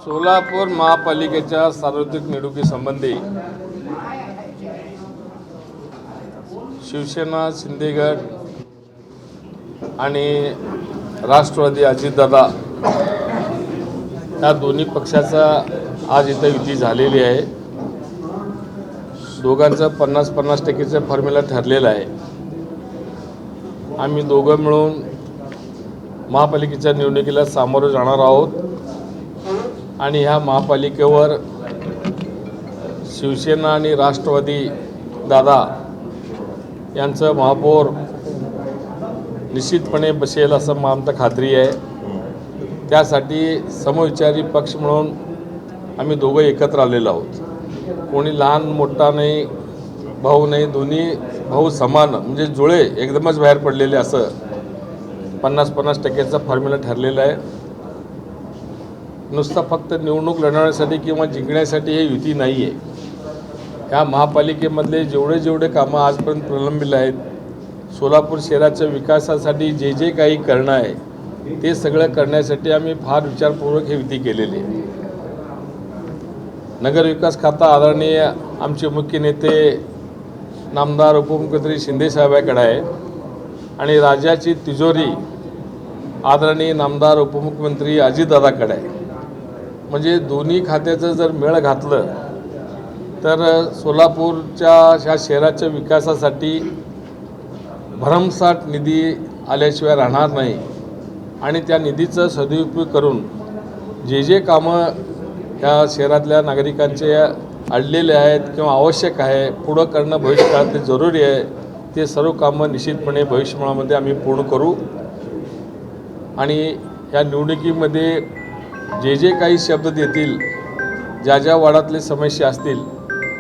सोलापूर महापालिकेच्या सार्वत्रिक निवडणुकीसंबंधी शिवसेना शिंदे गट आणि राष्ट्रवादी अजितदादा या दोन्ही पक्षाचा आज इथं युती झालेली आहे। दोघांचं 50-50% फॉर्म्युला ठरलेला आहे। आम्ही दोघं मिळून महापालिकेच्या निवडणुकीला सामोरं जाणार आहोत आणि ह्या महापालिकेवर शिवसेना आणि राष्ट्रवादी दादा यांचं महापौर निश्चितपणे बसेल असं आमची खात्री आहे। त्यासाठी समविचारी पक्ष म्हणून आम्ही दोघं एकत्र आलेलो आहोत। कोणी लहान मोठा नाही, भाऊ नाही, दोन्ही भाऊ समान म्हणजे जुळे एकदमच बाहेर पडलेले असं 50-50% फॉर्म्युला ठरलेला आहे। नुसतं फक्त निवडणूक लढवण्यासाठी किंवा जिंकण्यासाठी हे युती नाही आहे। ह्या महापालिकेमधले जेवढे कामं आजपर्यंत प्रलंबित आहेत, सोलापूर शहराच्या विकासासाठी जे काही करणं आहे ते सगळं करण्यासाठी आम्ही फार विचारपूर्वक हे युती केलेली आहे। नगरविकास खाता आदरणीय आमचे मुख्य नेते नामदार उपमुख्यमंत्री शिंदेसाहेबांकडे आहे आणि राज्याची तिजोरी आदरणीय नामदार उपमुख्यमंत्री अजितदादाकडे आहे। म्हणजे दोन्ही खात्याचं जर मेळ घातलं तर सोलापूरच्या ह्या शहराच्या विकासासाठी भरमसाठ निधी आल्याशिवाय राहणार नाही आणि त्या निधीचा सदुपयोग करून जे कामं ह्या शहरातल्या नागरिकांचे अडलेले आहेत किंवा आवश्यक आहे पुढं करणं भविष्यकाळात जरुरी आहे, ते सर्व कामं निश्चितपणे भविष्यकाळामध्ये आम्ही पूर्ण करू। आणि या निवडणुकीमध्ये जे काही शब्द देतील, ज्या वार्डातले समस्या असतील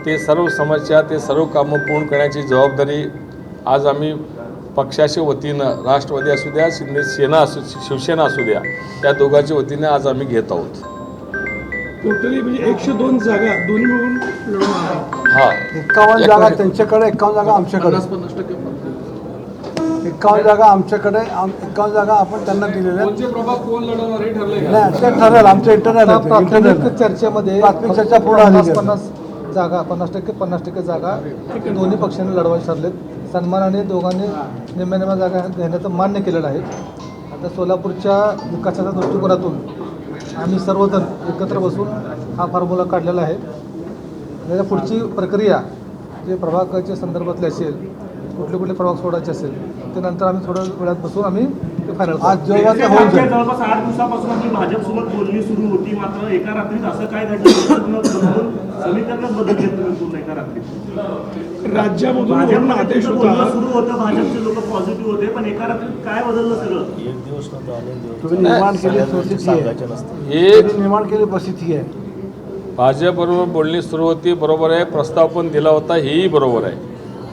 ते सर्व समस्या ते सर्व कामं पूर्ण करण्याची जबाबदारी आज आम्ही पक्षाच्या वतीनं राष्ट्रवादी असू द्या शिवसेना असू द्या या दोघांच्या वतीने आज आम्ही घेत आहोत। टोटली म्हणजे 102 जागा दोन्ही मिळून लढवणार आहे। हां, 51 जागा त्यांच्याकडे, 51 जागा आमच्याकडे, 51 जागा आमच्याकडे, 51 जागा आपण त्यांना दिलेल्या आहेत। प्रभाग कोण लढवणार हे ठरलंय का? नाही, ते ठरेल, आमचं इंटरनल चर्चेमध्ये प्राथमिक चर्चा पूर्ण झाली। 50 जागा 50% जागा दोन्ही पक्षांनी लढवायचे ठरलेत। सन्मानाने दोघांनी निम्म्या जागा घेण्याचं मान्य केलेलं आहे। आता सोलापूरच्या विकासाच्या दृष्टिकोनातून आम्ही सर्वजण एकत्र बसून हा फॉर्म्युला काढलेला आहे। त्याच्या पुढची प्रक्रिया जे प्रभागाच्या संदर्भातले असेल, कुठले प्रभाग सोडायचे असेल ते नंतर आम्ही थोड्या वेळात बसून आम्ही ते फायनल आज जवळपास होऊन जाईल। जवळपास 8 दिवसापासून आपली भाजपसोबत बोलणी सुरू होती, मात्र एका रात्रीत असं काय घडलं समीकरणात बदल घेत पूर्ण एका रात्रीत राज्यामधून आदेश होता सुरू होतं, भाजपचे लोक पॉझिटिव्ह होते, पण एका रात्रीत काय बदललं सगळं? तुम्ही निर्माण केली परिस्थिती आहे। भाजपबरोबर बोलणी सुरू होती, बरोबर आहे, प्रस्ताव पण दिला होता, हेही बरोबर आहे,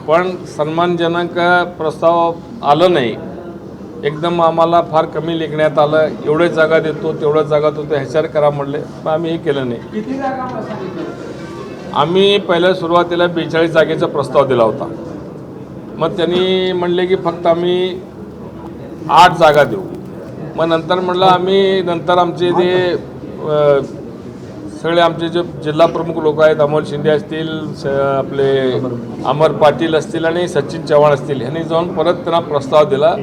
पण सन्मानजनक प्रस्ताव आलं नाही। एकदम आम्हाला फार कमी लेखण्यात आलं, एवढे जागा देतो तेवढ्या जागा देतो ह्याच्यावर करा म्हणले, पण आम्ही हे केलं नाही। किती जागा आम्ही पहिल्या सुरुवातीला 42 जागेचा प्रस्ताव दिला होता, मग त्यांनी म्हणले की फक्त आम्ही 8 जागा देऊ। मग नंतर म्हटलं आम्ही नंतर आमचे जे सगळे आमचे जे जिल्हा प्रमुख लोक आहेत, अमोल शिंदे असतील, आपले अमर पाटील असतील आणि सचिन चव्हाण असतील, ह्यांनी जाऊन परत त्यांना प्रस्ताव दिला।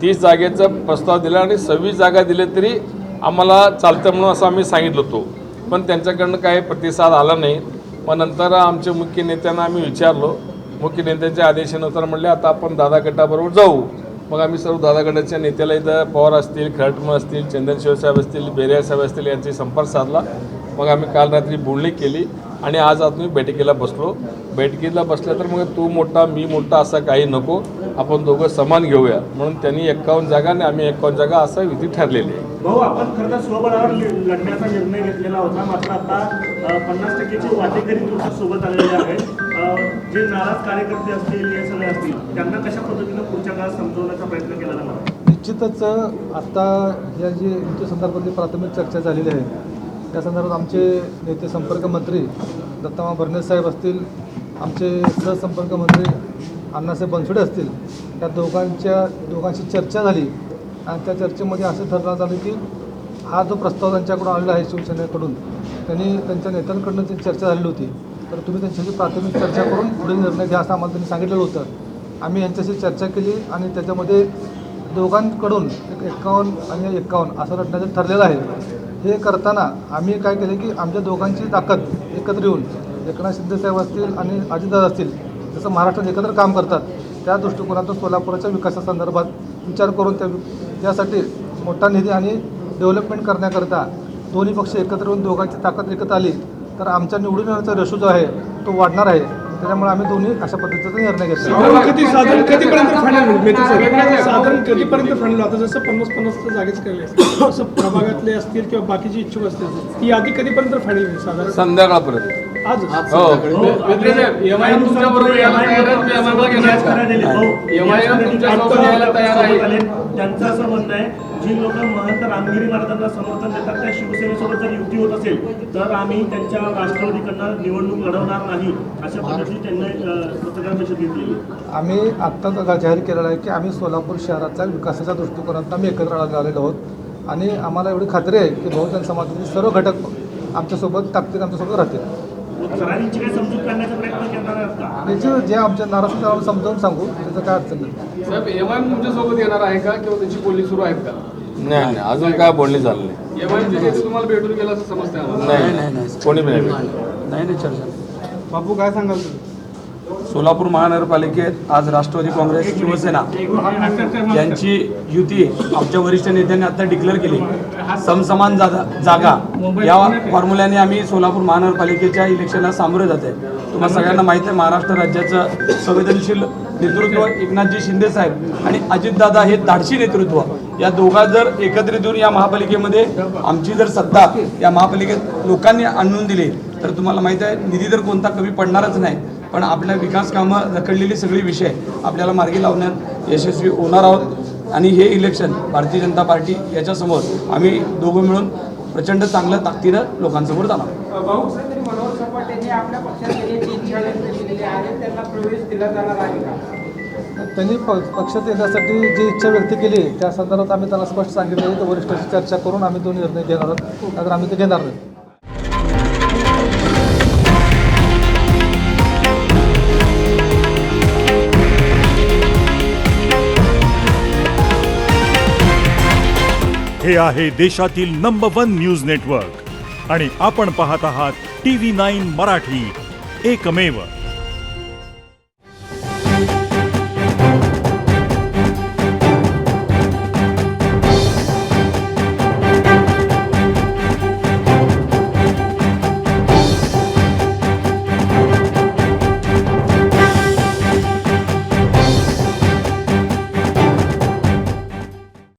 30 जागेचा प्रस्ताव दिला आणि 26 जागा दिले तरी आम्हाला चालतं म्हणून असं आम्ही सांगितलं होतो, पण त्यांच्याकडनं काही प्रतिसाद आला नाही। मग नंतर आमच्या मुख्य नेत्यांना आम्ही विचारलो, मुख्य नेत्यांच्या आदेशानुसार म्हणले आता आपण दादा गटाबरोबर जाऊ। मग आम्ही सर्व दादा गटाच्या नेत्याला इथं पवार असतील, खरटमल असतील, चंदनशिव साहेब असतील, बेरिया साहेब असतील यांची संपर्क साधला। मग आम्ही काल रात्री बोलणी केली आणि आज आम्ही बैठकीला बसलो। बैठकीला बसलं तर मग तू मोठा मी मोठा असं काही नको, आपण दोघं समान घेऊया म्हणून त्यांनी 51 जागा आणि आम्ही 51 जागा असं विधी ठरलेली आहे। भाऊ, आपण खरं तर स्वबळावर लढण्याचा निर्णय घेतलेला होता, मात्र आता 50%चे वाटेकरी तुमच्या सोबत आलेले आहेत। जे नाराज कार्यकर्ते असतील, हे सगळे असतील, त्यांना कशा पद्धतीनं पुढच्या काळात समजवण्याचा प्रयत्न केला जाणार? निश्चितच आता या जी युती संदर्भातली प्राथमिक चर्चा झालेली आहे त्या संदर्भात आमचे नेते संपर्क मंत्री दत्तामा भरणे साहेब असतील, आमचे सहसंपर्क मंत्री अण्णासाहेब बनसोडे असतील, या दोघांची चर्चा झाली आणि त्या चर्चेमध्ये असं ठरवण्यात आलं की हा जो प्रस्ताव त्यांच्याकडून आलेला आहे शिवसेनेकडून, त्यांनी त्यांच्या नेत्यांकडून जी चर्चा झालेली होती, तर तुम्ही त्यांच्याशी प्राथमिक चर्चा करून पुढील निर्णय घ्या असं आम्हाला त्यांनी सांगितलेलं होतं. आम्ही यांच्याशी चर्चा केली आणि त्याच्यामध्ये दोघांकडून 51 आणि 51 असं लढण्याचं ठरलेलं आहे. हे करताना आम्ही काय केलं की आमच्या दोघांची ताकद एकत्र येऊन एकनाथ शिंदेसाहेब असतील आणि अजितदादा असतील, जसं महाराष्ट्रात एकत्र काम करतात, त्या दृष्टिकोनातून सोलापूरच्या विकासासंदर्भात विचार करून त्यासाठी मोठा निधी आणि डेव्हलपमेंट करण्याकरता दोन्ही पक्ष एकत्र येऊन दोघांची ताकद एकत्र आली तर आमच्या निवडून येण्याचा रेशो जो आहे तो वाढणार आहे. त्याच्यामुळे आम्ही दोन्ही अशा पद्धतीचा निर्णय घेतला. साधारण कधीपर्यंत फायनल होईल मेथड साहेब? साधारण कधीपर्यंत फायनल? आता जसं 50-50 जागेच केले असतील, तसं प्रभागातले असतील किंवा बाकीचे इच्छुक असतील, ती यादी कधीपर्यंत फायनल होईल साधारण? संध्याकाळपर्यंत. आज हो. त्यांचं असं म्हणणं आहे, जी लोक महंत रामगिरी महाराजांना समर्थन देतात त्या शिवसेनेसोबत जर युती होत असेल तर आम्ही त्यांच्या राष्ट्रवादीकडनं निवडणूक लढवणार नाही, अशा पद्धतीने त्यांनी पत्रकार परिषद घेतली. आम्ही आत्ताच जाहीर केलेलं आहे की आम्ही सोलापूर शहराच्या विकासाच्या दृष्टिकोनातून आम्ही एकत्र आलेलो आहोत आणि आम्हाला एवढी खात्री आहे की बहुजन समाजाचे सर्व घटक आमच्यासोबत ताकदीने आमच्यासोबत राहतील. खराडींची काही समजूत करण्याचा प्रयत्न करणार आहेत का? याची जे आमच्या नाराज आम्हाला समजावून सांगू, त्याचं काय अडचण नाही. साहेब, एमआयएम तुमच्यासोबत येणार आहे का किंवा त्यांची बोलणी सुरू आहेत का? नाही अजून काय बोलणी झालं नाही. एमआयएमचे नेते तुम्हाला भेटून गेला असं समजतंय आम्हाला. नाही कोणी नाही भेटलं. बापू काय सांगाल तुम्ही? सोलापूर महानगरपालिकेत आज राष्ट्रवादी काँग्रेस शिवसेना यांची युती आमच्या वरिष्ठ नेत्यांनी आता डिक्लेअर केली. समसमान जागा या फॉर्म्युल्याने आम्ही सोलापूर महानगरपालिकेच्या इलेक्शनला सामोरे जात आहे. तुम्हाला सगळ्यांना माहीत आहे, महाराष्ट्र राज्याचं संवेदनशील नेतृत्व एकनाथजी शिंदे साहेब आणि अजितदादा हे धाडसी नेतृत्व, या दोघा जर एकत्रित येऊन या महापालिकेमध्ये आमची जर सत्ता या महापालिकेत लोकांनी आणून दिली तर तुम्हाला माहीत आहे निधी तर कोणता कमी पडणारच नाही, पण आपल्या विकास कामं रखडलेली सगळी विषय आपल्याला मार्गी लावण्यात यशस्वी होणार आहोत. आणि हे इलेक्शन भारतीय जनता पार्टी याच्यासमोर आम्ही दोघं मिळून प्रचंड चांगल्या ताकदीनं लोकांसमोर जाणार. भाऊसाहेब मनोहर सपाट यांनी आपल्या पक्षात येण्याची इच्छा व्यक्त केलेली आहे, त्यांना प्रवेश दिला जाणार आहे का? त्यांनी पक्षात येण्यासाठी जी इच्छा व्यक्त केली त्या संदर्भात आम्ही त्यांना स्पष्ट सांगितलं की वरिष्ठांशी चर्चा करून आम्ही तो निर्णय घेणार आहोत, नाहीतर आम्ही ते घेणार नाही. हे आहे देशातील नंबर 1 न्यूज नेटवर्क आणि आपण पाहत आहात TV9 मराठी, एकमेव.